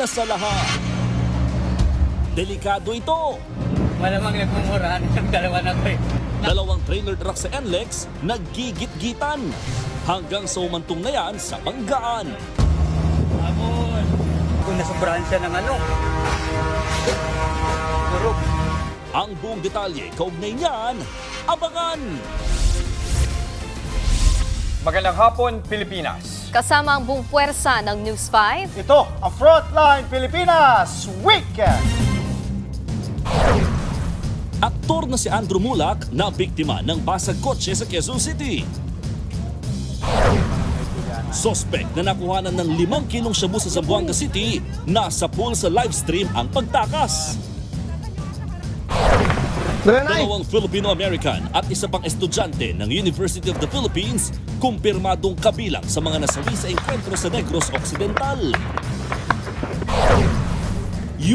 una sa lahat. Delikado ito. Malamang nagmumurahan ng dalawa na to eh. Dalawang trailer truck sa NLEX naggigit-gitan hanggang sa umantong na yan sa banggaan. Abon! Kung nasobrahan siya ng ano. Durog. Ang buong detalye kaugnay niyan, abangan! Magandang hapon, Pilipinas. Kasama ang buong puwersa ng News 5. Ito ang Frontline Pilipinas Weekend! Aktor na si Andrew Mulak na biktima ng basag kotse sa Quezon City. Suspect na nakuhanan ng 5 kilong shabu sa Zamboanga City, nasa pool sa livestream ang pagtakas. Dalawang Filipino-American at isa pang estudyante ng University of the Philippines kumpirmadong kabilang sa mga nasawi sa engkwentro sa Negros Occidental.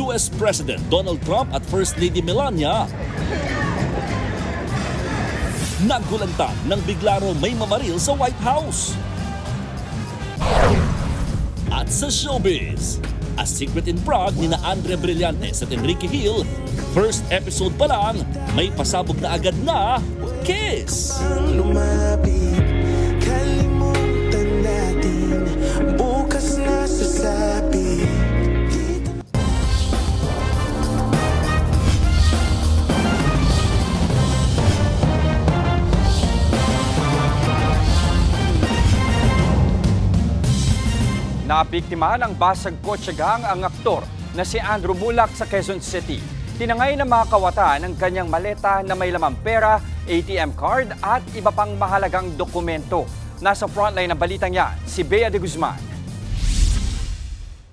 US President Donald Trump at First Lady Melania nagulantang nang bigla raw may mamaril sa White House. At sa showbiz, A Secret in Prague ni na Andre Brillantes at Enrique Hill, first episode pa lang, may pasabog na agad na kiss! Lumapit, kalimutan natin, bukas na sasabi. Nabiktima ng basag kotse gang ang aktor na si Andrew Mulak sa Quezon City. Tinangay ng mga kawatan ng kanyang maleta na may lamang pera, ATM card at iba pang mahalagang dokumento. Nasa frontline ng balitang yan, si Bea de Guzman.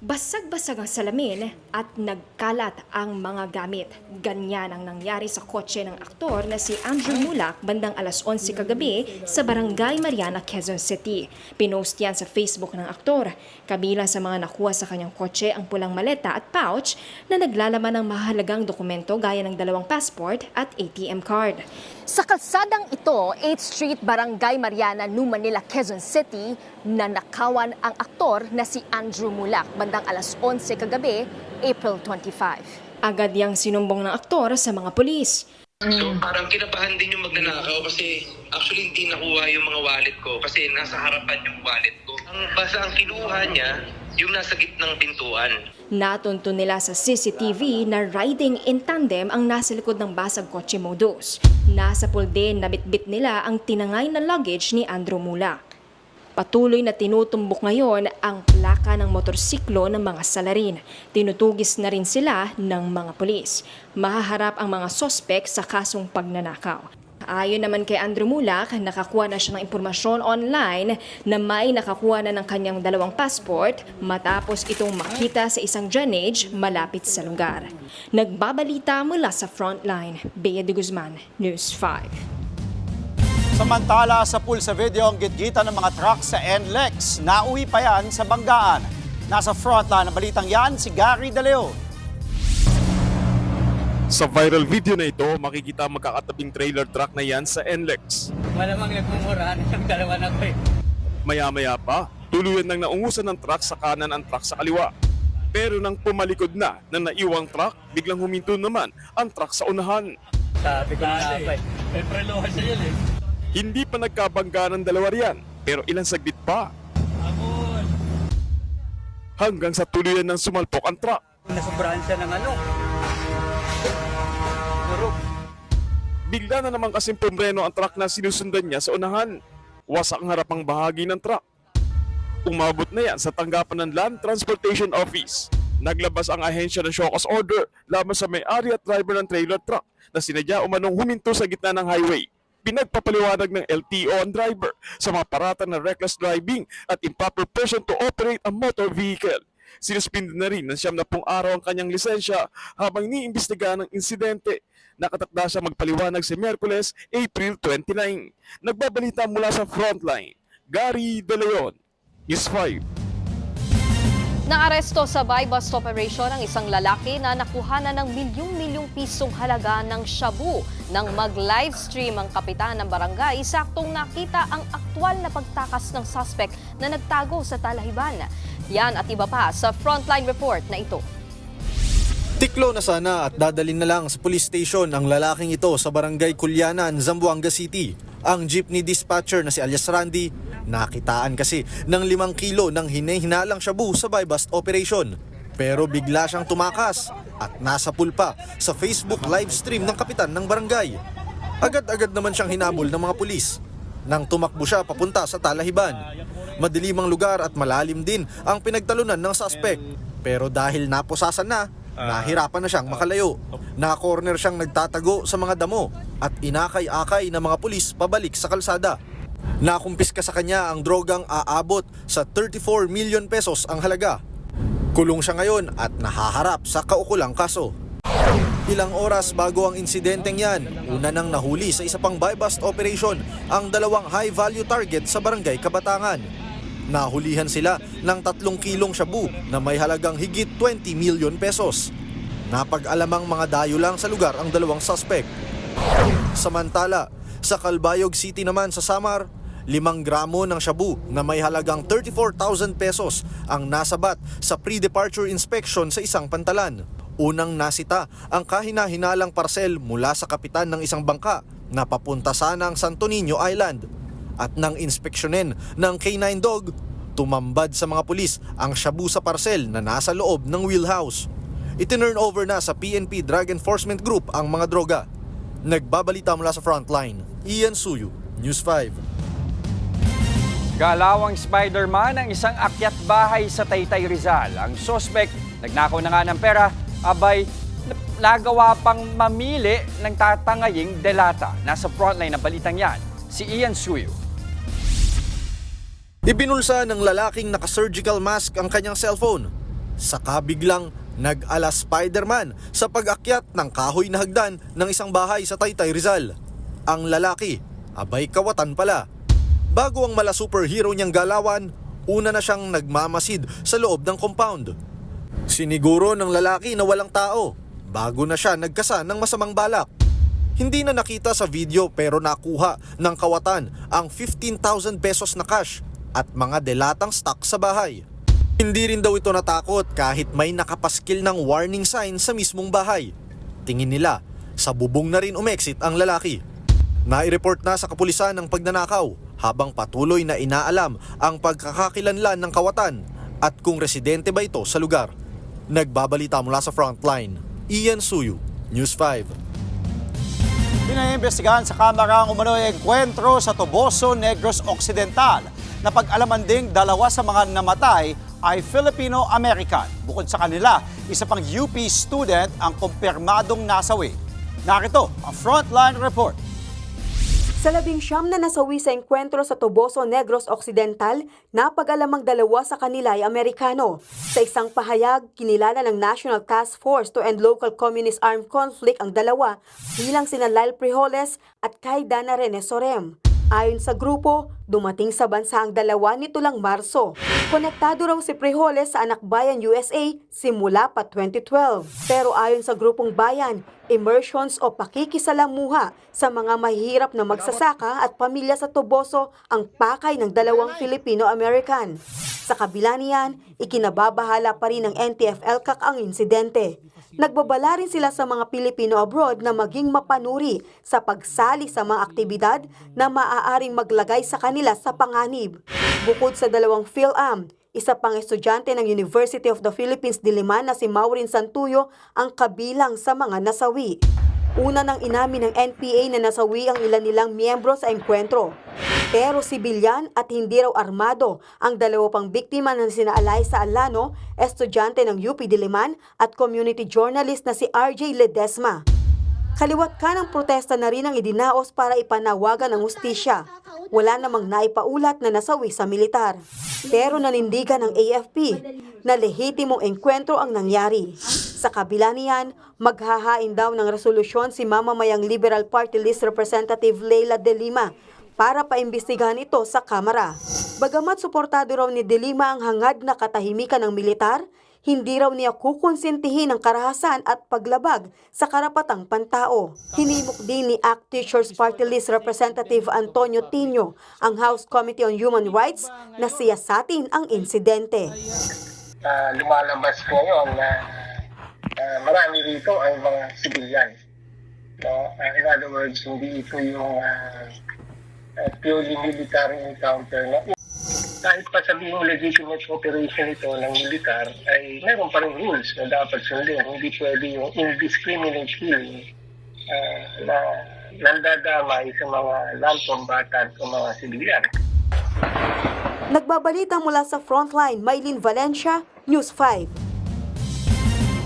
Basag-basag ang salamin at nagkalat ang mga gamit. Ganyan ang nangyari sa kotse ng aktor na si Andrew Mulak bandang alas 11 kagabi sa Barangay Mariana, Quezon City. Pinost yan sa Facebook ng aktor. Kabilang sa mga nakuha sa kanyang kotse ang pulang maleta at pouch na naglalaman ng mahalagang dokumento gaya ng 2 passport at ATM card. Sa kalsadang ito, 8th Street, Barangay Mariana, New Manila, Quezon City, nanakawan ang aktor na si Andrew Mulak bandang alas 11 kagabi, April 25. Agad yang sinumbong ng aktor sa mga pulis. So parang kinabahan din yung magnanakaw kasi actually hindi nakuha yung mga wallet ko kasi nasa harapan yung wallet ko. Basta ang kinuha niya yung nasa gitnang pintuan. Natunto nila sa CCTV na riding in tandem ang nasa likod ng basag kotse modus. Nasa pool din na bitbit nila ang tinangay na luggage ni Andrew Mulak. Patuloy na tinutumbok ngayon ang plaka ng motorsiklo ng mga salarin. Tinutugis na rin sila ng mga pulis. Mahaharap ang mga sospek sa kasong pagnanakaw. Ayon naman kay Andrew Mulak, nakakuha na siya ng impormasyon online na may nakakuha na ng kanyang 2 passport matapos itong makita sa isang drainage malapit sa lugar. Nagbabalita mula sa Frontline, Bea de Guzman, News 5. Samantala sa pool sa video ang gitgitan ng mga truck sa NLEX. Nauwi pa yan sa banggaan. Nasa frontline ng balitang yan si Gary De Leon. Sa viral video na ito, makikita magkakatabing trailer truck na yan sa NLEX. Malamang nagmumurahan ng dalawa na to eh. Maya-maya pa, tuluyan nang naungusan ng truck sa kanan ang truck sa kaliwa. Pero nang pumalikod na ng naiwang truck, biglang huminto naman ang truck sa unahan. Sabi ko na ba eh. May prelohan siya yun eh. Hindi pa nagkabangga ng dalawa riyan, pero ilang saglit pa. Abon! Hanggang sa tuluyan ng sumalpok ang truck. Nasobrahan siya ng ano. Durog. Bigla na naman kasing pumreno ang truck na sinusundan niya sa unahan. Wasak ang harapang bahagi ng truck. Umabot na yan sa tanggapan ng Land Transportation Office. Naglabas ang ahensya ng show cause order laban sa may-ari at driver ng trailer truck na sinadya umanong huminto sa gitna ng highway. Pinagpapaliwanag ng LTO ang driver sa mga paratang na reckless driving at improper person to operate a motor vehicle. Sinuspindi na rin ng 70 araw ang kanyang lisensya habang iniimbestigahan ng insidente. Nakatakda siya magpaliwanag si Miyerkules, April 29. Nagbabalita mula sa Frontline, Gary De Leon, News 5. Naaresto sa buy-bust operation ang isang lalaki na nakuhanan ng milyong-milyong pisong halaga ng shabu nang mag-livestream ang kapitan ng barangay saktong nakita ang aktwal na pagtakas ng suspect na nagtago sa Talahiban. Yan at iba pa sa Frontline Report na ito. Tiklo na sana at dadalhin na lang sa police station ang lalaking ito sa barangay Culyanan, Zamboanga City. Ang jeepney dispatcher na si alias Randy, nakitaan kasi ng 5 kilo ng hinihinalang shabu sa buy-bust operation. Pero bigla siyang tumakas at nasa pool pa sa Facebook live stream ng kapitan ng barangay. Agad-agad naman siyang hinabol ng mga pulis. Nang tumakbo siya papunta sa Talahiban. Madilim ang lugar at malalim din ang pinagtalunan ng suspect. Pero dahil napusasan na, nahirapan na siyang makalayo. Na-corner siyang nagtatago sa mga damo at inakay-akay ng mga pulis pabalik sa kalsada. Nakumpiska sa kanya ang drogang aabot sa 34 million pesos ang halaga. Kulong siya ngayon at nahaharap sa kaukulang kaso. Ilang oras bago ang insidenteng yan, una nang nahuli sa isa pang buy-bust operation ang 2 high-value target sa barangay Kabatangan. Nahulihan sila ng 3 kilong shabu na may halagang higit 20 million pesos. Napag-alamang mga dayo lang sa lugar ang 2 suspect. Samantala, sa Calbayog City naman sa Samar, 5 gramo ng shabu na may halagang 34,000 pesos ang nasabat sa pre-departure inspection sa isang pantalan. Unang nasita ang kahina-hinalang parcel mula sa kapitan ng isang bangka na papunta sanang Santo Niño Island. At nang inspeksyonin ng K9 dog, tumambad sa mga pulis ang shabu sa parcel na nasa loob ng wheelhouse. Itinurn over na sa PNP Drug Enforcement Group ang mga droga. Nagbabalita mula sa Frontline, Ian Suyu, News 5. Galawang Spider-Man ang isang akyat bahay sa Taytay Rizal. Ang suspect, nagnakaw na nga ng pera, abay, nagawa pang mamili ng tatangaying delata. Nasa frontline ng balitang yan, si Ian Suyu. Ibinulsa ng lalaking naka-surgical mask ang kanyang cellphone. Saka biglang nag-ala Spider-Man sa pag-akyat ng kahoy na hagdan ng isang bahay sa Taytay Rizal. Ang lalaki, abay kawatan pala. Bago ang mala superhero niyang galawan, una na siyang nagmamasid sa loob ng compound. Siniguro ng lalaki na walang tao bago na siya nagkasa ng masamang balak. Hindi na nakita sa video pero nakuha ng kawatan ang 15,000 pesos na cash at mga delatang stock sa bahay. Hindi rin daw ito natakot kahit may nakapaskil ng warning sign sa mismong bahay. Tingin nila, sa bubong na rin umexit ang lalaki. Nai-report na sa kapulisan ng pagnanakaw habang patuloy na inaalam ang pagkakakilanlan ng kawatan at kung residente ba ito sa lugar. Nagbabalita mula sa Frontline, Ian Suyu, News 5. Pinaimbestigahan sa kamera ang umano'y engkwentro sa Toboso, Negros Occidental na pag-alaman ding 2 sa mga namatay ay Filipino-American. Bukod sa kanila, isa pang UP student ang kumpirmadong nasawi. Narito ang Frontline Report. Sa 19 na nasawi sa engkwentro sa Toboso, Negros Occidental, napag-alamang 2 sa kanila ay Amerikano. Sa isang pahayag, kinilala ng National Task Force to End Local Communist Armed Conflict ang 2 bilang sina Lyle Frijoles at Kay Dana Rene Sorem. Ayon sa grupo, dumating sa bansa ang 2 nito lang Marso. Konektado raw si Frijoles sa Anakbayan, USA simula pa 2012. Pero ayon sa grupong bayan, immersions o pakikisalamuha sa mga mahihirap na magsasaka at pamilya sa Toboso ang pakay ng 2 Filipino-American. Sa kabila niyan, ikinababahala pa rin ng NTF-ELCAC ang insidente. Nagbabala rin sila sa mga Pilipino abroad na maging mapanuri sa pagsali sa mga aktibidad na maaaring maglagay sa kanila sa panganib. Bukod sa 2 PhilAm, isa pang estudyante ng University of the Philippines Diliman na si Maureen Santuyo ang kabilang sa mga nasawi. Una nang inamin ng NPA na nasawi ang ilan nilang miyembro sa engkwentro. Pero sibilyan at hindi raw armado ang 2 pang biktima na sina Alaysa Alano, estudyante ng UP Diliman at community journalist na si RJ Ledesma. Kaliwat ka ng protesta na rin ang idinaos para ipanawagan ng hustisya. Wala namang naipaulat na nasawi sa militar. Pero nanindigan ng AFP na lehitimong engkwentro ang nangyari. Sa kabila niyan, maghahain daw ng resolusyon si mamamayang Liberal Party List Representative Leila De Lima para paimbestigahan ito sa Kamara. Bagamat suportado raw ni De Lima ang hangad na katahimikan ng militar, Hindi raw niya kukonsintihin ang karahasan at paglabag sa karapatang pantao. Hinimok din ni ACT Teachers Party List Representative Antonio Tino ang House Committee on Human Rights na siyasatin ang insidente. Lumalabas ngayon na marami rito ang mga civilian. No? In other words, hindi ito yung purely military encounter. No? Kahit pa sabihin legitimate operation ito ng militar, ay meron pa rin rules na dapat sundin. Hindi pwede yung indiscriminate killing na nandadamay sa mga non-combatant o mga civilian. Nagbabalita mula sa Frontline, Maylin Valencia, News 5.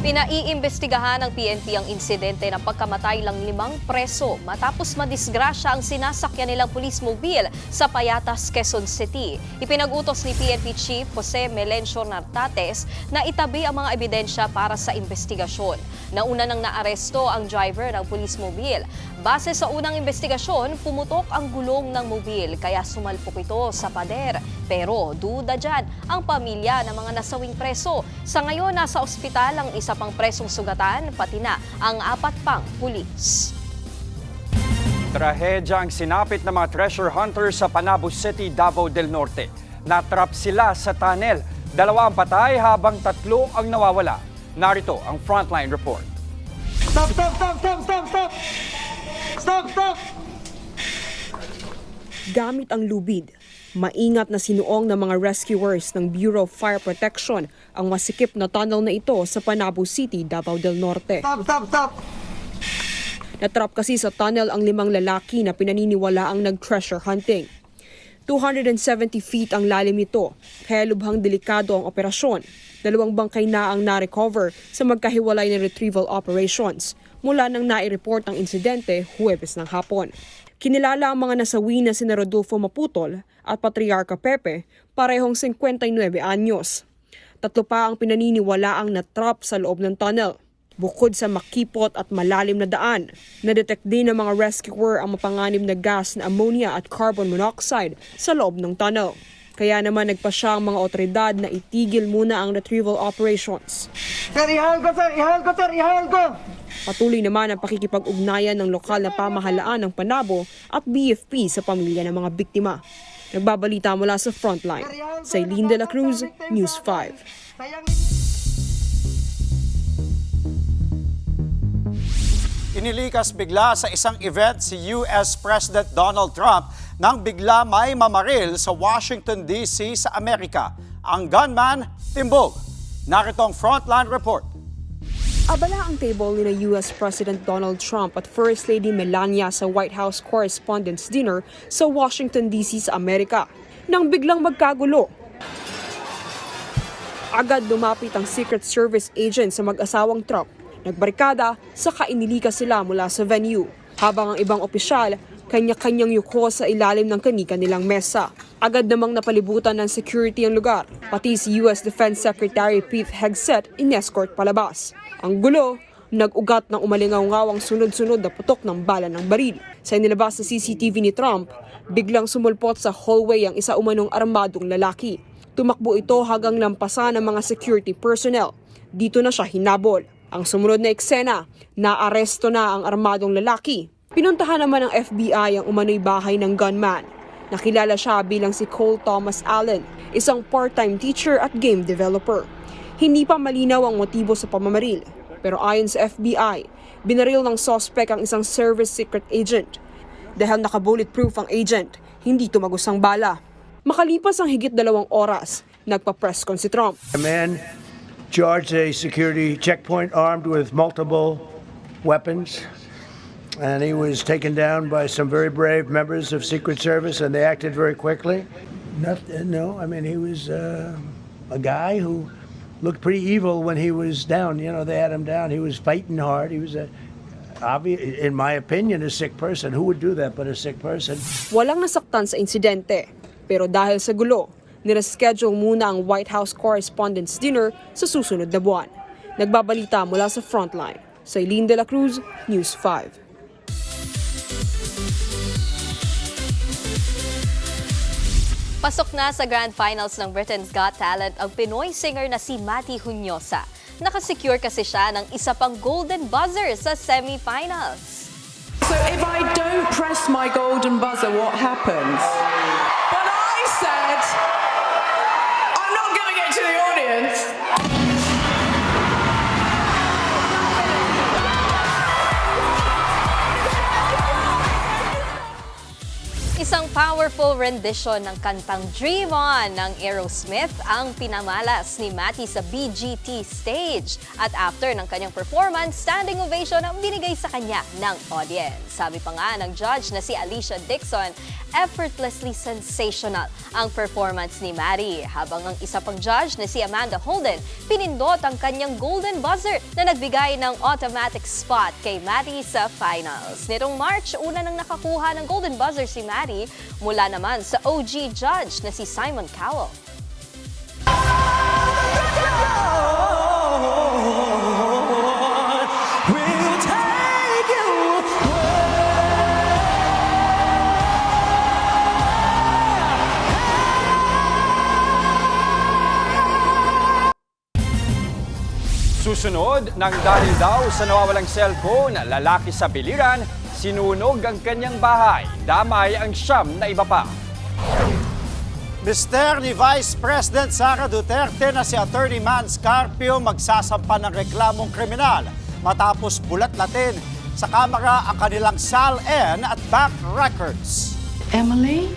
Pinaiimbestigahan ng PNP ang insidente ng pagkamatay ng 5 preso matapos madisgrasya ang sinasakyan nilang police mobile sa Payatas, Quezon City. Ipinag-utos ni PNP Chief Jose Melencio Nartates na itabi ang mga ebidensya para sa investigasyon. Nauna nang naaresto ang driver ng police mobile. Base sa unang investigasyon, pumutok ang gulong ng mobil kaya sumalpok ito sa pader. Pero duda dyan ang pamilya ng mga nasawing preso. Sa ngayon, nasa ospital ang isa pang presong sugatan, pati na ang 4 pang pulis. Trahedya ang sinapit ng mga treasure hunters sa Panabo City, Davao del Norte. Natrap sila sa tunnel. 2 ang patay habang 3 ang nawawala. Narito ang Frontline report. Stop, stop, stop, stop, stop, stop! Stop, stop! Gamit ang lubid, maingat na sinuong ng mga rescuers ng Bureau of Fire Protection ang masikip na tunnel na ito sa Panabo City, Davao del Norte. Stop, stop, stop! Natrap kasi sa tunnel ang 5 lalaki na pinaniniwala ang nag-treasure hunting. 270 feet ang lalim nito, kaya lubhang delikado ang operasyon. 2 bangkay na ang na-recover sa magkahiwalay na retrieval operations mula nang nai-report ang insidente Huwebes ng hapon. Kinilala ang mga nasawi na sina Rodolfo Maputol at Patriarca Pepe, parehong 59 anyos. 3 pa ang pinaniniwala ang natrap sa loob ng tunnel. Bukod sa makipot at malalim na daan, na-detect din ng mga rescuer ang mapanganib na gas na ammonia at carbon monoxide sa loob ng tunnel. Kaya naman nagpasya ang mga otoridad na itigil muna ang retrieval operations. Sir, ihal ko, sir! Ihal ko, sir! Ihal ko! Patuloy naman ang pakikipag-ugnayan ng lokal na pamahalaan ng Panabo at BFP sa pamilya ng mga biktima. Nagbabalita mula sa Frontline, Sailin de la Cruz, News 5. Inilikas bigla sa isang event si US President Donald Trump nang bigla may mamaril sa Washington DC sa Amerika. Ang gunman, timbog. Narito ang Frontline report. Abala ang table ni US President Donald Trump at First Lady Melania sa White House Correspondents' Dinner sa Washington DC sa Amerika. Nang biglang magkagulo, agad lumapit ang Secret Service agent sa mag-asawang Trump. Nagbarikada, saka inilikas sila mula sa venue. Habang ang ibang opisyal, kanya-kanyang yuko sa ilalim ng kani-kanilang mesa. Agad namang napalibutan ng security ang lugar. Pati si US Defense Secretary Pete Hegseth inescort palabas. Ang gulo, nag-ugat ng umalingaw-ngawang sunod-sunod na putok ng bala ng baril. Sa inilabas sa CCTV ni Trump, biglang sumulpot sa hallway ang isa umanong armadong lalaki. Tumakbo ito hanggang lampasan ng mga security personnel. Dito na siya hinabol. Ang sumunod na eksena, naaresto na ang armadong lalaki. Pinuntahan naman ng FBI ang umano'y bahay ng gunman. Nakilala siya bilang si Cole Thomas Allen, isang part-time teacher at game developer. Hindi pa malinaw ang motibo sa pamamaril, pero ayon sa FBI, binaril ng suspect ang isang service secret agent. Dahil naka-bulletproof ang agent, hindi tumagos ang bala. Makalipas ang higit 2 oras, nagpa-press con si Trump. A man charged a security checkpoint armed with multiple weapons, and he was taken down by some very brave members of Secret Service, and they acted very quickly. He was a guy who looked pretty evil when he was down. You know, they had him down. He was fighting hard. He was in my opinion, a sick person. Who would do that but a sick person? Walang nasaktan sa insidente, pero dahil sa gulo, nireschedule muna ang White House Correspondents' Dinner sa susunod na buwan. Nagbabalita mula sa Frontline, Sailin de la Cruz, News 5. Pasok na sa Grand Finals ng Britain's Got Talent ang Pinoy singer na si Mati Hunyosa. Nakasecure kasi siya ng isa pang golden buzzer sa semi-finals. So if I don't press my golden buzzer, what happens? But I said, I'm not giving it to the audience. Isang powerful rendition ng kantang Dream On ng Aerosmith ang pinamalas ni Mati sa BGT stage. At after ng kanyang performance, standing ovation ang binigay sa kanya ng audience. Sabi pa nga ng judge na si Alicia Dixon, effortlessly sensational ang performance ni Mati. Habang ang isa pang judge na si Amanda Holden, pinindot ang kanyang golden buzzer na nagbigay ng automatic spot kay Mati sa finals. Nitong March, una nang nakakuha ng golden buzzer si Mati mula naman sa OG judge na si Simon Cowell. Susunod, nang dahil daw sa nawawalang cellphone, lalaki sa biliran, sinunog ang kanyang bahay. Damay ang siyam na iba pa. Mister ni Vice President Sara Duterte na si Attorney Man Scarpio magsasampa ng reklamong kriminal matapos bulat-latin sa kamera ang kanilang SAL-N at back records. Emily?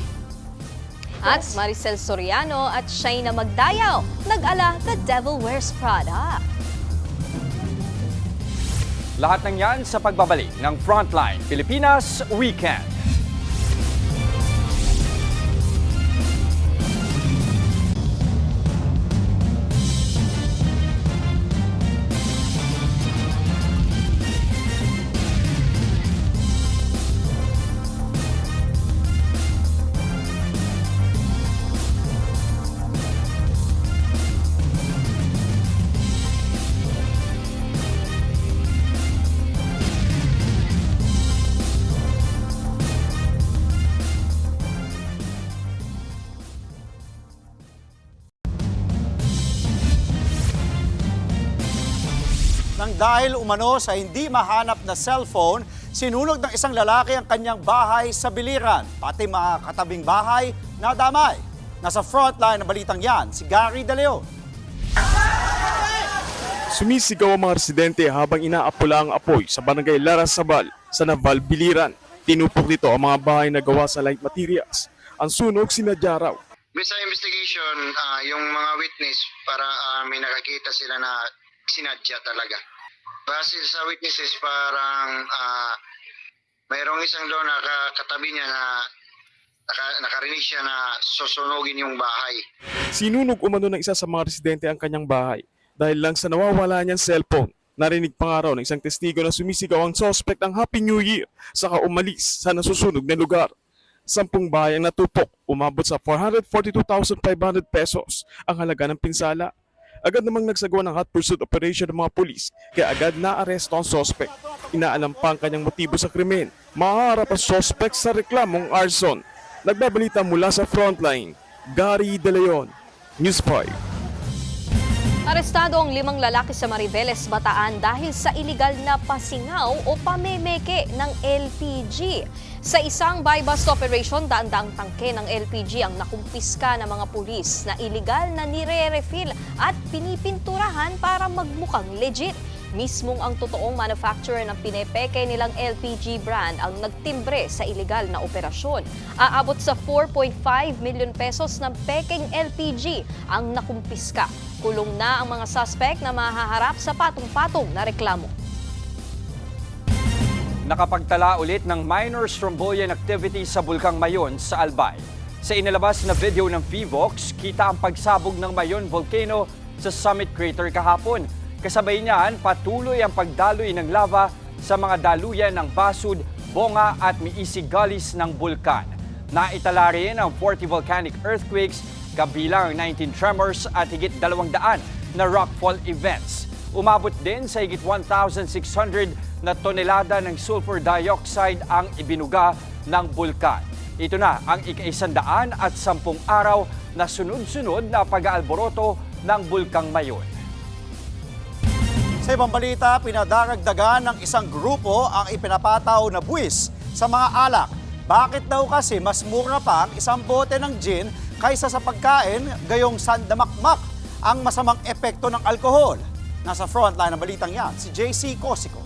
At Maricel Soriano at Shaina Magdayaw, nag-ala The Devil Wears Prada. Lahat ng yan sa pagbabalik ng Frontline Pilipinas Weekend. Nang dahil umano sa hindi mahanap na cellphone, sinunog ng isang lalaki ang kanyang bahay sa Biliran. Pati mga katabing bahay nadamay. Nasa frontline ng balitang yan, si Gary De Leon. Sumisigaw ang mga residente habang inaapula ang apoy sa barangay Larasabal sa Naval, Biliran. Tinupok dito ang mga bahay na gawa sa light materials. Ang sunog sinadya raw. Based sa investigation, yung mga witness para may nakakita sila na sinadya talaga. Base sa witnesses, parang mayroong isang doon na katabi niya na nakarinig siya na susunugin yung bahay. Sinunog umano ng isa sa mga residente ang kanyang bahay dahil lang sa nawawala niyang cellphone. Narinig pa nga raw ng isang testigo na sumisigaw ang suspect ang Happy New Year saka umalis sa nasusunog na lugar. 10 bahay ang natupok, umabot sa 442,500 pesos ang halaga ng pinsala. Agad namang nagsagawa ng hot pursuit operation ng mga pulis kaya agad naaresto ang suspect. Inaalam pa ang kanyang motibo sa krimen. Mahaharap ang suspect sa reklamong arson. Nagbabalita mula sa Frontline, Gary De Leon, News 5. Arestado ang 5 lalaki sa Mariveles, Bataan dahil sa iligal na pasingaw o pamemeke ng LPG. Sa isang buy-bust operation, daan-daang tangke ng LPG ang nakumpiska ng mga pulis na iligal na nire-refill at pinipinturahan para magmukhang legit. Mismong ang totoong manufacturer ng pinepeke nilang LPG brand ang nagtimbre sa iligal na operasyon. Aabot sa 4.5 million pesos ng peking LPG ang nakumpiska. Kulong na ang mga suspect na mahaharap sa patong-patong na reklamo. Nakapagtala ulit ng minor strombolian activity sa Bulkang Mayon sa Albay. Sa inilabas na video ng Vivox, kita ang pagsabog ng Mayon Volcano sa Summit Crater kahapon. Kasabay niyan, patuloy ang pagdaloy ng lava sa mga daluyan ng Basud, Bonga at Miisi Gullies ng bulkan. Naitala rin ang 40 volcanic earthquakes, kabilang 19 tremors at higit 200 na rockfall events. Umabot din sa higit 1,600 na tonelada ng sulfur dioxide ang ibinuga ng bulkan. Ito na ang ika-110 araw na sunod-sunod na pag-aalboroto ng Bulkang Mayon. Sa ibang balita, pinadaragdagan ng isang grupo ang ipinapataw na buwis sa mga alak. Bakit daw kasi mas mura pa ang isang bote ng gin kaysa sa pagkain, gayong sandamakmak ang masamang epekto ng alkohol? Nasa frontline ng balitang yan, si JC Cosico.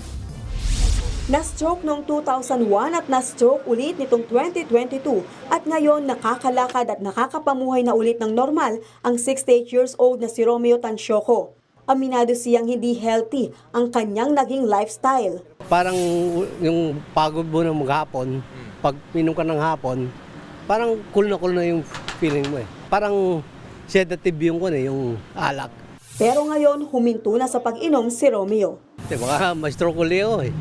Na-stroke noong 2001 at na-stroke ulit nitong 2022 at ngayon nakakalakad at nakakapamuhay na ulit ng normal ang 68 years old na si Romeo Tancioco. Aminado siyang hindi healthy ang kanyang naging lifestyle. Parang yung pagod mo ng maghapon, pag minom ka ng hapon, parang cool na yung feeling mo eh. Parang sedative yung alak. Pero ngayon, huminto na sa pag-inom si Romeo. Baka ma-stroke ulit ako eh.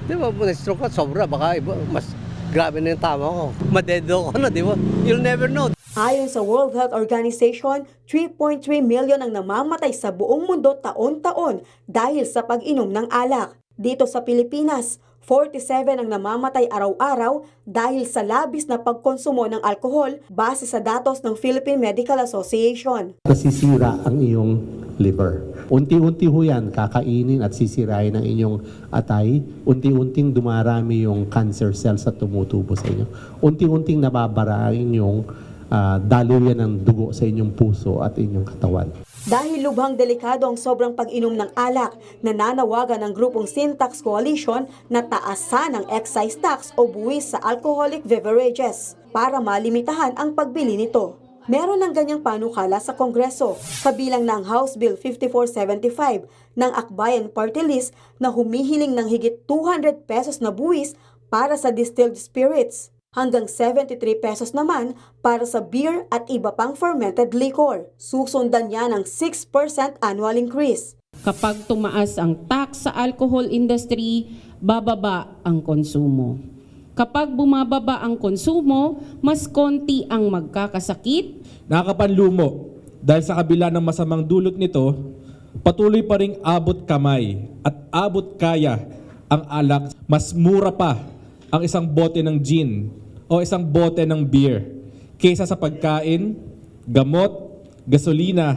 Di ba, na-stroke ka, sobra, baka mas grabe na yung tama ko. Madedo ko na, di ba? You'll never know. Ayon sa World Health Organization, 3.3 million ang namamatay sa buong mundo taon-taon dahil sa pag-inom ng alak. Dito sa Pilipinas, 47 ang namamatay araw-araw dahil sa labis na pagkonsumo ng alkohol base sa datos ng Philippine Medical Association. Nasisira ang iyong liver. Unti-unti ho yan, kakainin at sisirain ang inyong atay. Unti-unting dumarami yung cancer cells at tumutubo sa inyo. Unti-unting nababara ang inyong daluyan ng dugo sa inyong puso at inyong katawan. Dahil lubhang delikado ang sobrang pag-inom ng alak, nananawagan ng grupong Syntax Coalition na taasan ang excise tax o buwis sa alcoholic beverages para malimitahan ang pagbili nito. Meron ng ganyang panukala sa Kongreso, kabilang ng House Bill 5475 ng Akbayan Party List na humihiling ng higit 200 pesos na buwis para sa distilled spirits, hanggang 73 pesos naman para sa beer at iba pang fermented liquor. Susundan niya ng 6% annual increase. Kapag tumaas ang tax sa alcohol industry, bababa ang konsumo. Kapag bumababa ang konsumo, mas konti ang magkakasakit. Nakakapanlumo dahil sa kabila ng masamang dulot nito, patuloy pa ring abot kamay at abot kaya ang alak. Mas mura pa ang isang bote ng gin o isang bote ng beer kaysa sa pagkain, gamot, gasolina.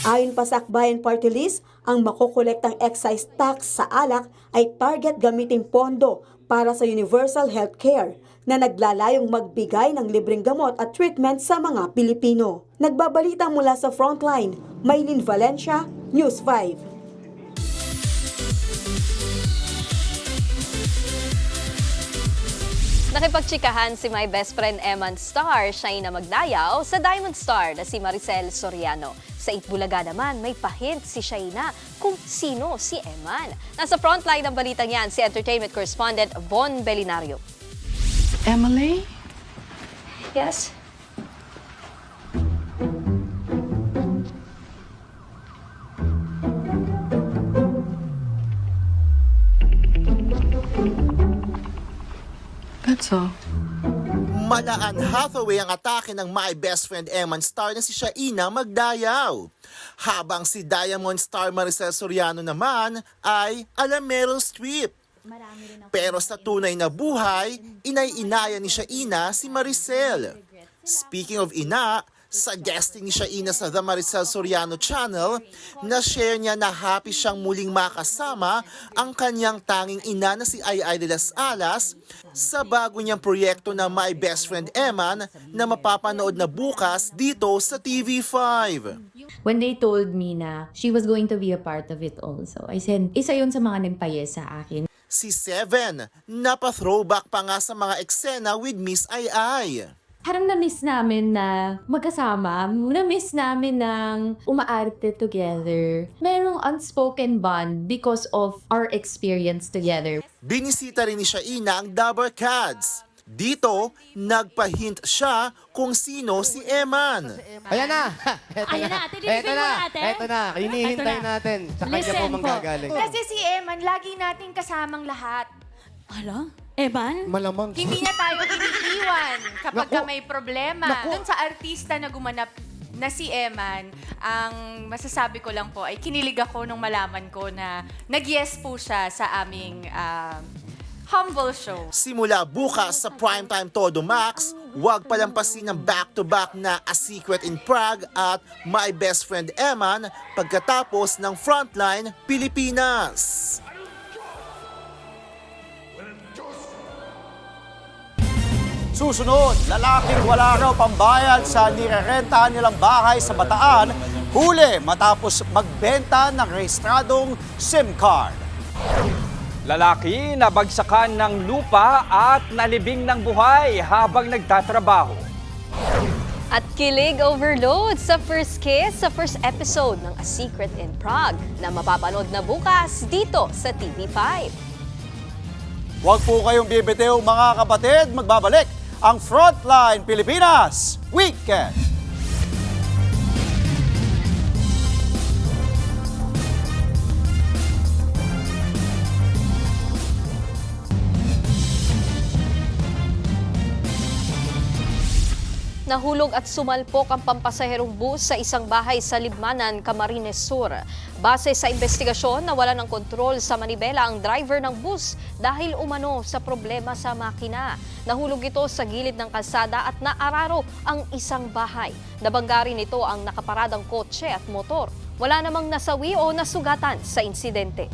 Ayon pa sa Akbayan Party List, ang makokolektang excise tax sa alak ay target gamiting pondo para sa universal health care na naglalayong magbigay ng libreng gamot at treatment sa mga Pilipino. Nagbabalita mula sa Frontline, Maylin Valencia, News 5. Nakipagtsikahan si my best friend Eman Star, siya na magdayaw sa Diamond Star na si Maricel Soriano. Sa Itbulaga naman, may pahint si Shaina kung sino si Eman. Nasa frontline ng balitang yan, si entertainment correspondent Von Belinario. Emily? Yes? That's all. Malaan Hathaway ang atake ng my best friend Eman Star na si Shaina magdayaw. Habang si Diamond Star Maricel Soriano naman ay ala Meryl Streep. Pero sa tunay na buhay, inay-inaya ni Shaina si Maricel. Speaking of ina, sa guesting ni Shaina sa The Maricel Soriano Channel, na-share niya na happy siyang muling makasama ang kanyang tanging ina na si Ay de las Alas sa bago niyang proyekto na My Best Friend Eman na mapapanood na bukas dito sa TV5. When they told me na she was going to be a part of it also, I said, isa yun sa mga nagpayes sa akin. Si Seven, napa-throwback pa nga sa mga eksena with Miss Ay. Parang na-miss namin na magkasama. Na-miss namin ng umaarte together. Merong unspoken bond because of our experience together. Binisita rin ni Shaina ang Dabber Cats. Dito, nagpa-hint siya kung sino si Eman. Ayan na! Ayan na, tinilipin mo natin. Eto na, hinihintay natin. Sa kanya po manggagaling. Kasi si Eman, lagi nating kasamang lahat. Hala? Eman? Malamang. Hindi niya tayo iniiwan kapag ka may problema. Doon sa artista na gumanap na si Eman, ang masasabi ko lang po ay kinilig ako nung malaman ko na nag-yes po siya sa aming humble show. Simula bukas sa Primetime Todo Max, huwag palampasin ang back-to-back na A Secret in Prague at My Best Friend Eman pagkatapos ng Frontline Pilipinas. Susunod, lalaking wala raw pambayad sa nirerentahan nilang bahay sa Bataan, huli matapos magbenta ng rehistradong SIM card. Lalaki na bagsakan ng lupa at nalibing ng buhay habang nagtatrabaho. At kilig overload sa first kiss sa first episode ng A Secret in Prague na mapapanood na bukas dito sa TV5. Huwag po kayong bibitiw mga kapatid, magbabalik ang Frontline Pilipinas Weekend. Nahulog at sumalpok ang pampasaherong bus sa isang bahay sa Libmanan, Camarines Sur. Base sa investigasyon, nawala ng kontrol sa manibela ang driver ng bus dahil umano sa problema sa makina. Nahulog ito sa gilid ng kalsada at naararo ang isang bahay. Nabangga rin ito ang nakaparadang kotse at motor. Wala namang nasawi o nasugatan sa insidente.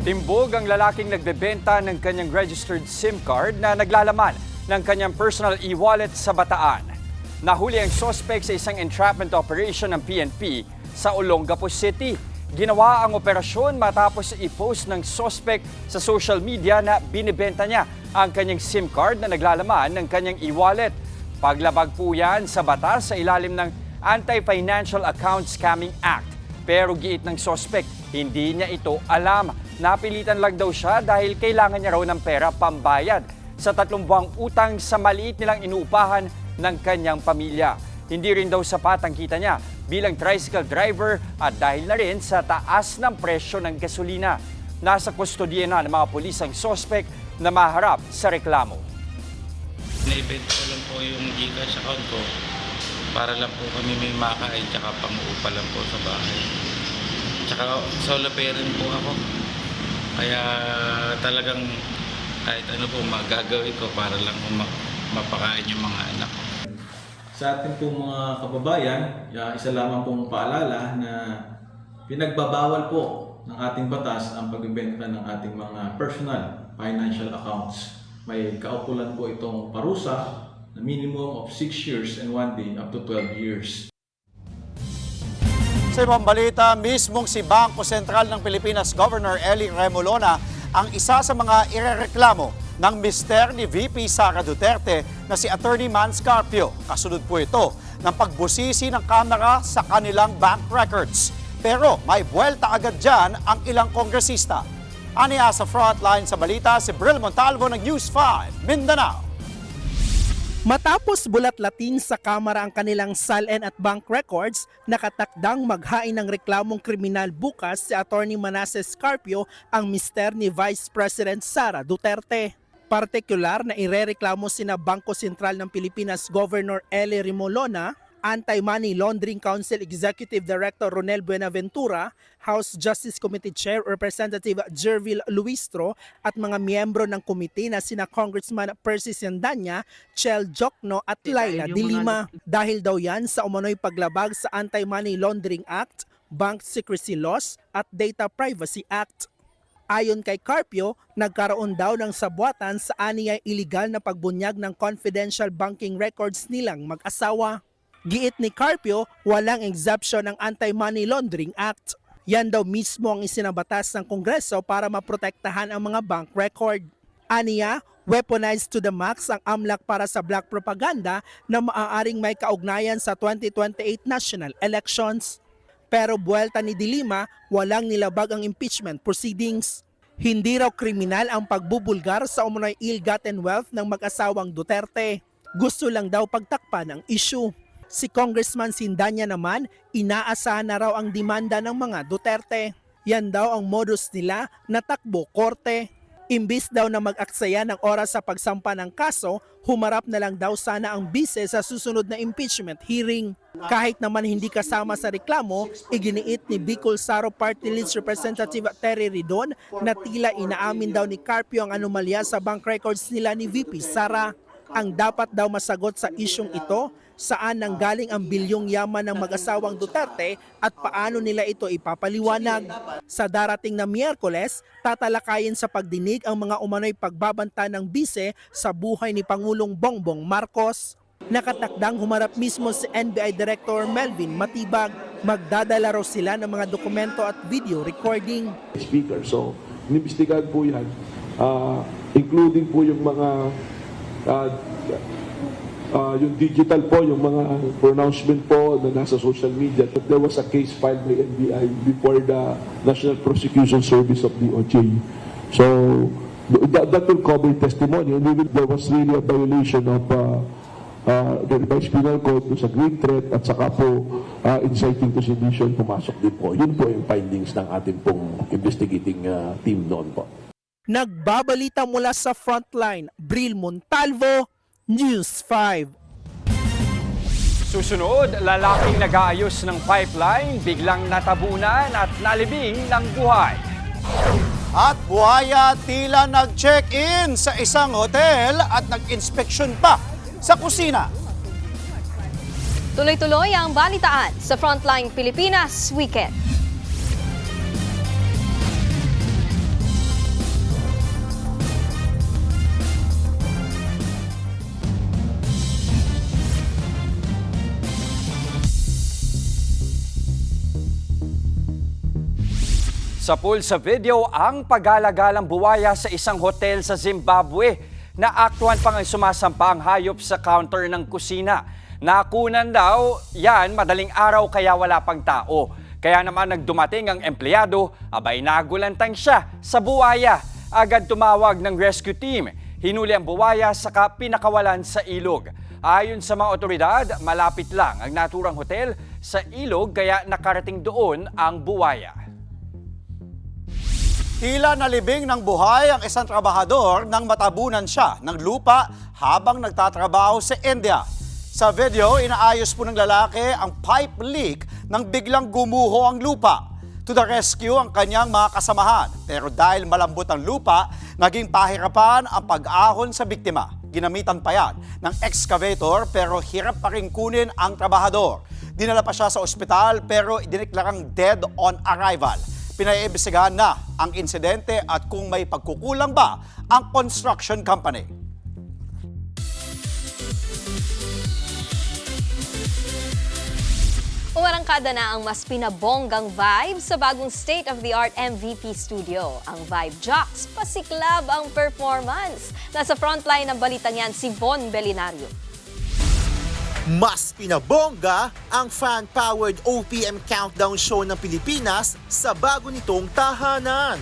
Timbog ang lalaking nagbebenta ng kanyang registered SIM card na naglalaman ng kanyang personal e-wallet sa Bataan. Nahuli ang suspect sa isang entrapment operation ng PNP sa Olongapo City. Ginawa ang operasyon matapos i-post ng suspect sa social media na binibenta niya ang kanyang SIM card na naglalaman ng kanyang e-wallet. Paglabag po yan sa batas sa ilalim ng Anti-Financial Account Scamming Act. Pero giit ng suspect, hindi niya ito alam. Napilitan lang daw siya dahil kailangan niya raw ng pera pambayad sa 3 buwang utang sa maliit nilang inuupahan ng kanyang pamilya. Hindi rin daw sapat ang kita niya bilang tricycle driver at dahil na rin sa taas ng presyo ng gasolina. Nasa kustodiya na ng mga pulis ang suspect na maharap sa reklamo. Na-event ko lang po yung GCash account ko para lang po kami may makain tsaka pang-uupa lang po sa bahay. Tsaka solo parent po ako. Kaya talagang kahit ano po magagawin ko para lang mapakain yung mga anak ko. Sa ating pong mga kababayan, isa lamang pong paalala na pinagbabawal po ng ating batas ang pagbebenta ng ating mga personal financial accounts. May kaukulan po itong parusa na minimum of 6 years and 1 day up to 12 years. Sa ibang balita, mismong si Bangko Sentral ng Pilipinas Governor Ellie Remolona ang isa sa mga irereklamo ng mister ni VP Sara Duterte na si Attorney Mans Carpio. Kasunod po ito ng pagbusisi ng kamera sa kanilang bank records. Pero may buwelta agad dyan ang ilang kongresista. Aniya sa frontline sa balita si Bril Montalvo ng News 5, Mindanao. Matapos bulat-latin sa Kamara ang kanilang SALN at bank records, nakatakdang maghain ng reklamong kriminal bukas si Atty. Manasseh Carpio, ang mister ni Vice President Sara Duterte. Partikular na irereklamo sina Bangko Sentral ng Pilipinas Governor Ellie Remolona, Anti-Money Laundering Council Executive Director Ronel Buenaventura, House Justice Committee Chair Representative Jervil Luistro at mga miyembro ng komite na sina Congressman Percy Sendanya, Chel Jokno at Laila de Lima. Dahil daw yan sa umano'y paglabag sa Anti-Money Laundering Act, Bank Secrecy Laws at Data Privacy Act. Ayon kay Carpio, nagkaroon daw ng sabwatan sa aniyay iligal na pagbunyag ng confidential banking records nilang mag-asawa. Giit ni Carpio, walang exemption ng Anti-Money Laundering Act. Yan daw mismo ang isinabatas ng Kongreso para maprotektahan ang mga bank record. Aniya, weaponized to the max ang AMLAC para sa black propaganda na maaaring may kaugnayan sa 2028 national elections. Pero buwelta ni de Lima, walang nilabag ang impeachment proceedings. Hindi raw kriminal ang pagbubulgar sa umano'y ill-gotten wealth ng mag-asawang Duterte. Gusto lang daw pagtakpan ang issue. Si Congressman Sindanya naman, inaasahan na raw ang demanda ng mga Duterte. Yan daw ang modus nila na takbo korte. Imbis daw na mag-aksaya ng oras sa pagsampa ng kaso, humarap na lang daw sana ang bise sa susunod na impeachment hearing. Kahit naman hindi kasama sa reklamo, iginiit ni Bicol Saro Party List Representative Terry Ridon na tila inaamin daw ni Carpio ang anomalya sa bank records nila ni VP Sara. Ang dapat daw masagot sa isyong ito, saan nanggaling ang bilyong yaman ng mag-asawang Duterte at paano nila ito ipapaliwanag. Sa darating na Miyerkules, tatalakayin sa pagdinig ang mga umano'y pagbabanta ng bise sa buhay ni Pangulong Bongbong Marcos. Nakatakdang humarap mismo si NBI Director Melvin Matibag. Magdadala raw sila ng mga dokumento at video recording. Speaker. So, inimbestigahan po yan, including po yung mga yung digital po, yung mga pronouncement po na nasa social media. There was a case filed by NBI before the National Prosecution Service of DOJ. So, that will cover testimony. And even there was really a violation of the revised penal code sa green threat at saka po inciting to sedition pumasok din po. Yun po yung findings ng ating pong investigating team noon po. Nagbabalita mula sa Frontline, Bril Montalvo, News 5. Susunod, lalaking nag-aayos ng pipeline, biglang natabunan at nalibing ng buhay. At buhaya tila nag-check-in sa isang hotel at nag-inspeksyon pa sa kusina. Tuloy-tuloy ang balitaan sa Frontline Pilipinas Weekend. Sa pool sa video, ang pag-alagalang buwaya sa isang hotel sa Zimbabwe na aktuhan pang sumasampa ang hayop sa counter ng kusina. Nakunan daw yan madaling araw kaya wala pang tao. Kaya naman nagdumating ang empleyado, abay nagulantang siya sa buwaya. Agad tumawag ng rescue team. Hinuli ang buwaya saka pinakawalan sa ilog. Ayon sa mga otoridad, malapit lang ang naturang hotel sa ilog kaya nakarating doon ang buwaya. Tila nalibing ng buhay ang isang trabahador nang matabunan siya ng lupa habang nagtatrabaho sa India. Sa video, inaayos po ng lalaki ang pipe leak nang biglang gumuho ang lupa. To the rescue ang kanyang mga kasamahan. Pero dahil malambot ang lupa, naging pahirapan ang pag-ahon sa biktima. Ginamitan pa yan ng excavator pero hirap pa rin kunin ang trabahador. Dinala pa siya sa ospital pero idineklarang dead on arrival. Pinaiimbestigahan na ang insidente at kung may pagkukulang ba ang construction company. Umarangkada na ang mas pinabonggang vibe sa bagong state-of-the-art MVP studio. Ang Vibe Jocks, pasiklab ang performance. Nasa frontline ng balitang yan si Von Belinario. Mas pinabongga ang fan-powered OPM countdown show ng Pilipinas sa bago nitong tahanan.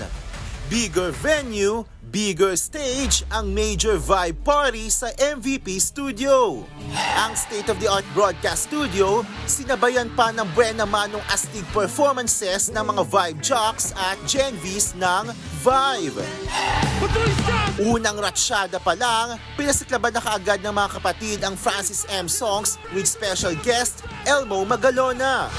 Bigger venue, bigger stage ang major vibe party sa MVP studio. Ang state-of-the-art broadcast studio, sinabayan pa ng buena manong astig performances ng mga Vibe Jocks at Gen Vs ng Vibe. Unang ratsyada pa lang, pinasiklaban na kaagad ng mga kapatid ang Francis M. Songs with special guest Elmo Magalona.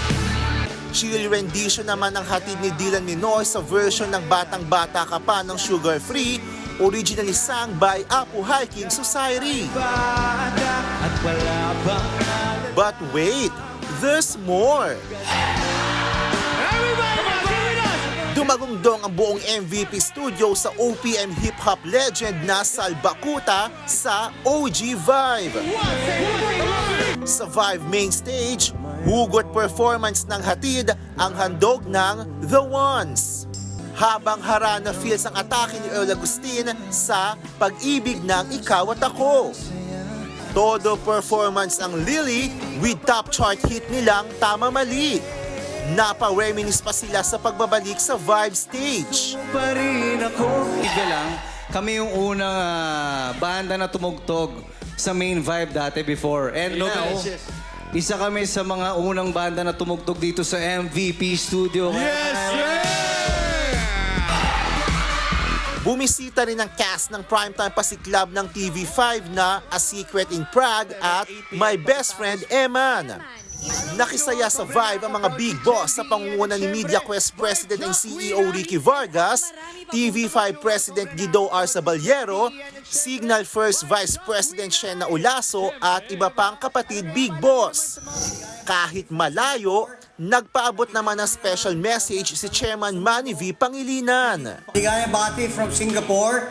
Chilly rendition naman ang hatid ni Dylan Minoy sa version ng Batang Bata Ka Pa ng Sugar Free, originally sung by Apo Hiking Society. But wait, there's more! Dumagungdong ang buong MVP studio sa OPM hip-hop legend na Salbakuta sa OG Vibe. Sa Vibe main stage, hugot performance ng hatid ang handog ng The Ones. Habang harana feels ang atake ni Earl Agustin sa Pag-ibig ng Ikaw at Ako. Todo performance ang Lily with top chart hit nilang Tama Mali. Napa-reminisce pa sila sa pagbabalik sa Vibe stage. Ika lang, kami yung unang banda na tumugtog sa main Vibe dati before. And now, isa kami sa mga unang banda na tumugtog dito sa MVP studio. Yes, Bumisita rin ang cast ng primetime pasiklab ng TV5 na A Secret in Prague at My Best Friend Eman. Nakisaya sa Vibe ang mga big boss sa pangunguna ni MediaQuest President and CEO Ricky Vargas, TV5 President Guido R. Sabaliero, Signal First Vice President Shena Olaso at iba pang kapatid big boss. Kahit malayo, nagpaabot naman ng special message si Chairman Manny V. Pangilinan. Ligaya Bati from Singapore.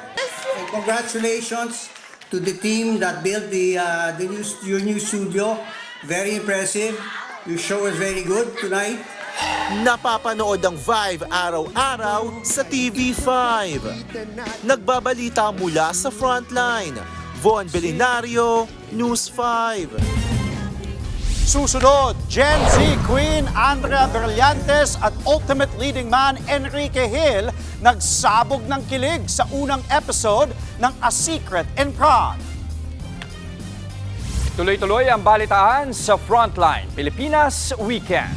And congratulations to the team that built your new studio. Very impressive. Your show is very good tonight. Napapanood ang Vibe araw-araw sa TV5. Nagbabalita mula sa Frontline. Von Belinario, News 5. Susunod, Gen Z Queen Andrea Brillantes at Ultimate Leading Man Enrique Hill nagsabog ng kilig sa unang episode ng A Secret in Prague. Tuloy-tuloy ang balitaan sa Frontline Pilipinas Weekend.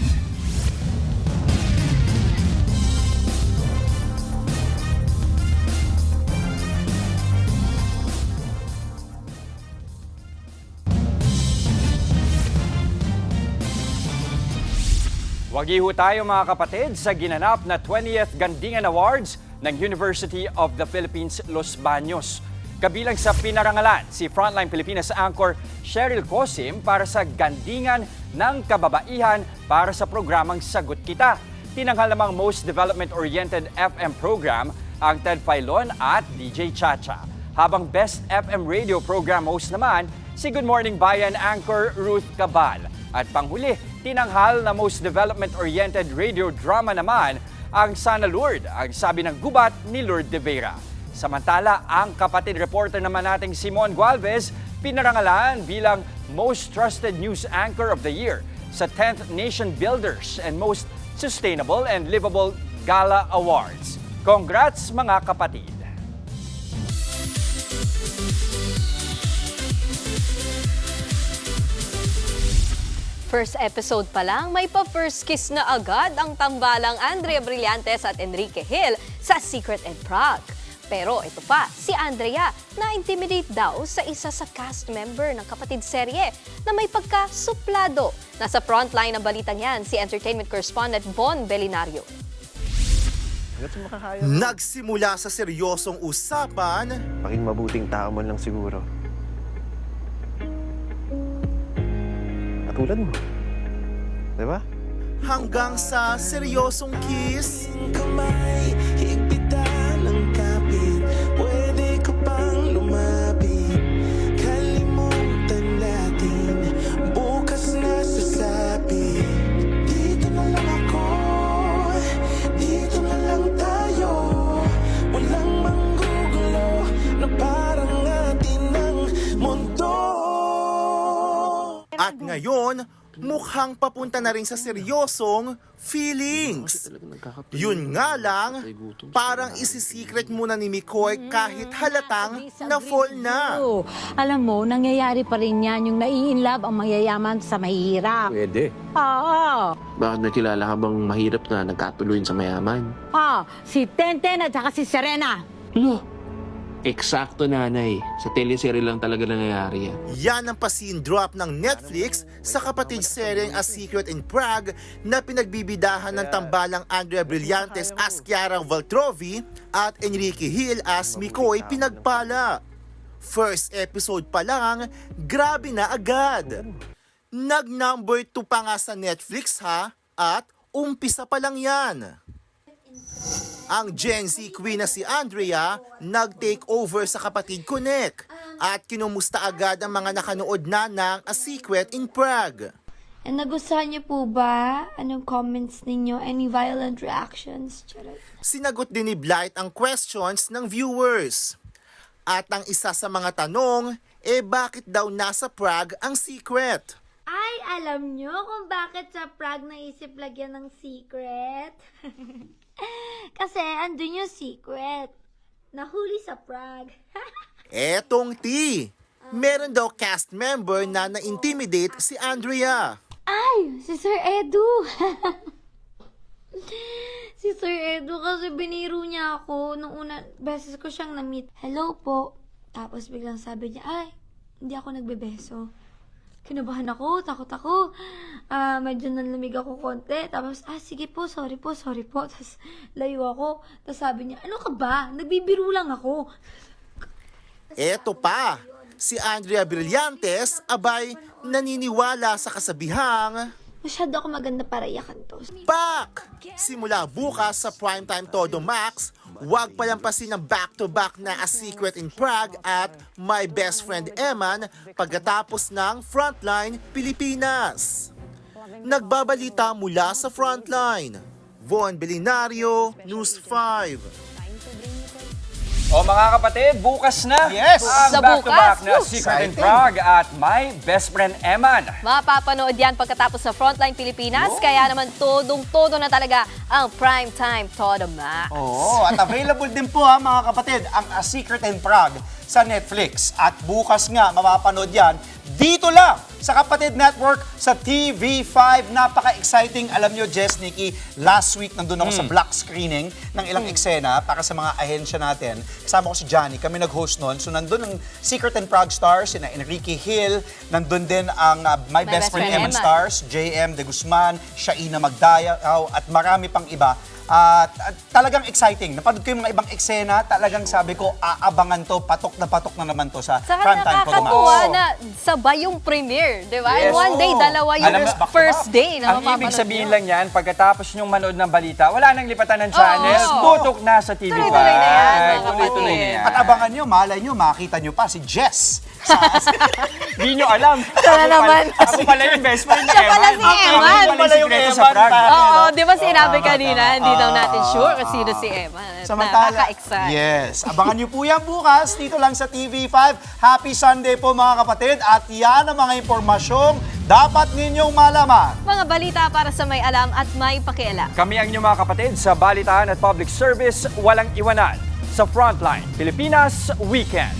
Wagi ho tayo mga kapatid sa ginanap na 20th Gandingan Awards ng University of the Philippines Los Baños. Kabilang sa pinarangalan si Frontline Pilipinas anchor Cheryl Cosim para sa Gandingan ng Kababaihan para sa programang Sagot Kita. Tinanghal namang Most Development-Oriented FM program ang Ted Filon at DJ Chacha. Habang Best FM Radio program host naman si Good Morning Bayan anchor Ruth Cabal. At panghuli, tinanghal na Most Development-Oriented Radio Drama naman ang Sana Lourdes, ang sabi ng gubat ni Lourdes de Vera. Samantala, ang kapatid reporter naman nating Simon Gualvez, pinarangalan bilang Most Trusted News Anchor of the Year sa 10th Nation Builders and Most Sustainable and Livable Gala Awards. Congrats mga kapatid! First episode pa lang, may pa-first kiss na agad ang tambalang Andrea Brillantes at Enrique Hill sa Secret in Prague. Pero ito pa, si Andrea na-intimidate daw sa isa sa cast member ng kapatid serye na may pagka-suplado. Nasa frontline ng balitang yan, si entertainment correspondent Von Belinario. Nagsimula sa seryosong usapan, maging mabuting tao man lang siguro. Katulad mo. Diba? Hanggang sa seryosong kiss. At ngayon, mukhang papunta na rin sa seryosong feelings. Yun nga lang, parang isi-secret muna ni McCoy kahit halatang na-fall na. Alam mo, nangyayari pa rin yan yung nai-inlove ang mayayaman sa mahirap. Pwede. Oo. Bakit may kilala ka bang mahirap na nagkatuloyin sa mayaman? Si Tenten at saka si Serena. Eksakto, nanay. Sa teleserye lang talaga nangyayari yan. Yan ang pa-scene drop ng Netflix sa kapatid seryeng A Secret in Prague na pinagbibidahan ng tambalang Andrea Brillantes as Chiara Valtrovi at Enrique Hill as Mikoy Pinagpala. First episode pa lang, grabe na agad. Nag-number 2 pa nga sa Netflix ha, at umpisa pa lang yan. Ang Gen Z queen na si Andrea nag-take over sa Kapatid Connect at kinumusta agad ang mga nakanood na ng A Secret in Prague. And nagustuhan niyo po ba? Anong comments ninyo? Any violent reactions? Charot. Sinagot din ni Blight ang questions ng viewers. At ang isa sa mga tanong, bakit daw nasa Prague ang Secret? Ay, alam niyo kung bakit sa Prague naisip lagyan ng secret? Kasi andun yung secret. Nahuli sa Prague. Etong T. Meron daw cast member na na-intimidate si Andrea. Ay, si Sir Edu. Si Sir Edu kasi biniro niya ako nung una beses ko siyang na-meet. Hello po. Tapos biglang sabi niya, ay, hindi ako nagbebeso. Kinabahan ako, takot ako. Medyo nanlamig ako konti. Tapos, sige po, sorry po. Tapos, layo ako. Tapos sabi niya, ano ka ba? Nagbibiro lang ako. Eto pa, si Andrea Brillantes, abay, naniniwala sa kasabihang, Masyado ako maganda para iyakan to. Pak! Simula bukas sa Primetime Todo Max, huwag palampasin ng back-to-back na A Secret in Prague at My Best Friend Eman pagkatapos ng Frontline Pilipinas. Nagbabalita mula sa Frontline. Von Belinario, News 5. O mga kapatid, bukas na Yes! ang Sa back-to-back bukas. na Woo! Secret in Exciting. Prague at My Best Friend Eman. Mapapanood yan pagkatapos sa Frontline Pilipinas, kaya naman todong-todo na talaga ang Primetime Todo Max. Oo, at available din po ha mga kapatid ang A Secret in Prague sa Netflix. At bukas nga mapapanood yan dito lang sa Kapatid Network sa TV5. Napaka-exciting. Alam nyo, Jess, Nikki, last week nandun ako sa block screening ng ilang eksena para sa mga ahensya natin. Kasama ko si Johnny, kami nag-host nun. So nandun ang Secret in Prague stars, sina Enrique Hill, nandun din ang My Best Friend Eman stars, JM De Guzman, Shaina Magdayaw, at marami pang iba. At talagang exciting. Napanood ko yung mga ibang eksena, talagang sabi ko, aabangan to, patok na naman to sa Saka Primetime Todo Max. nakakatuwa na sabay yung premiere, di ba? Yes. And one day, dalawa yung Alam mo, first day na Ang mapapanood ibig sabihin nyo. lang yan, pagkatapos nyong manood ng balita, wala nang lipatan ng channel, butok na sa TV5. Tuloy-tuloy na yan, mga Tuloy-tuloy na kapatid. yan. At abangan nyo, malay nyo, makita nyo pa si Jess. Hindi nyo alam. Sana naman. Ako pala yung best friend ni Siya pala si Eman. Ako pala yung Sikreto Eman. sa Prague. Oo, di ba sinabi kanina, hindi daw natin sure kung sino si Eman. Nakaka-excite. Yes. Abangan nyo po yan bukas dito lang sa TV5. Happy Sunday po mga kapatid. At yan ang mga impormasyong dapat ninyong malaman. Mga balita para sa may alam at may pakialam. Kami ang inyong mga kapatid sa Balitaan at Public Service, walang iwanan sa Frontline Pilipinas Weekend.